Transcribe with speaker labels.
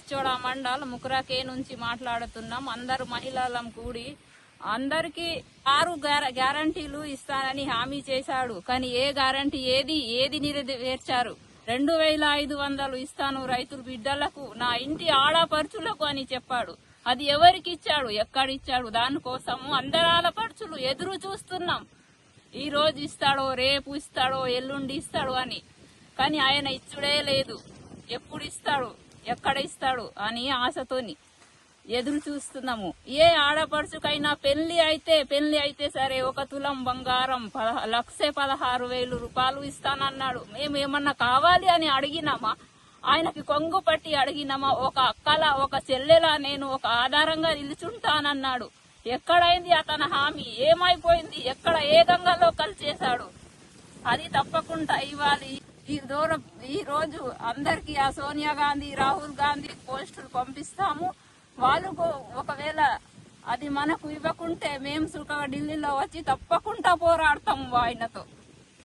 Speaker 1: పిచ్చోడ మండల్ ముకురాకే నుంచి మాట్లాడుతున్నాం. అందరు మహిళలం కూడి అందరికి 6 గ్యారంటీలు ఇస్తానని హామీ చేశాడు. కానీ ఏ గ్యారంటీ ఏది నెరవేర్చారు? 2500 ఇస్తాను రైతుల బిడ్డలకు, నా ఇంటి ఆడపడుచులకు అని చెప్పాడు. అది ఎవరికి ఇచ్చాడు? ఎక్కడిచ్చాడు? దానికోసము అందరాల పడుచులు ఎదురు చూస్తున్నాం. ఈ రోజు ఇస్తాడో, రేపు ఇస్తాడో, ఎల్లుండి ఇస్తాడు అని. కానీ ఆయన ఇచ్చుడే లేదు. ఎప్పుడు ఇస్తాడు, ఎక్కడ ఇస్తాడు అని ఆశతోని ఎదురు చూస్తున్నాము. ఏ ఆడపడుచుకైనా పెళ్లి అయితే సరే 1 తులం బంగారం 1,16,000 రూపాయలు ఇస్తానన్నాడు. మేమేమన్నా కావాలి అని అడిగినామా? ఆయనకి కొంగు పట్టి అడిగినామా? ఒక అక్కలా, ఒక చెల్లెలా నేను ఒక ఆధారంగా నిలుచుంటానన్నాడు. ఎక్కడైంది అతని హామీ? ఏమైపోయింది? ఎక్కడ ఏ గంగలో కలిసేశాడు? అది తప్పకుండా ఇవ్వాలి. ఈ రోజు అందరికి ఆ సోనియా గాంధీ, రాహుల్ గాంధీ పోస్టులు పంపిస్తాము. వాళ్ళకు ఒకవేళ అది మనకు ఇవ్వకుంటే మేము సుఖంగా ఢిల్లీలో వచ్చి తప్పకుండా పోరాడతాము ఆయనతో.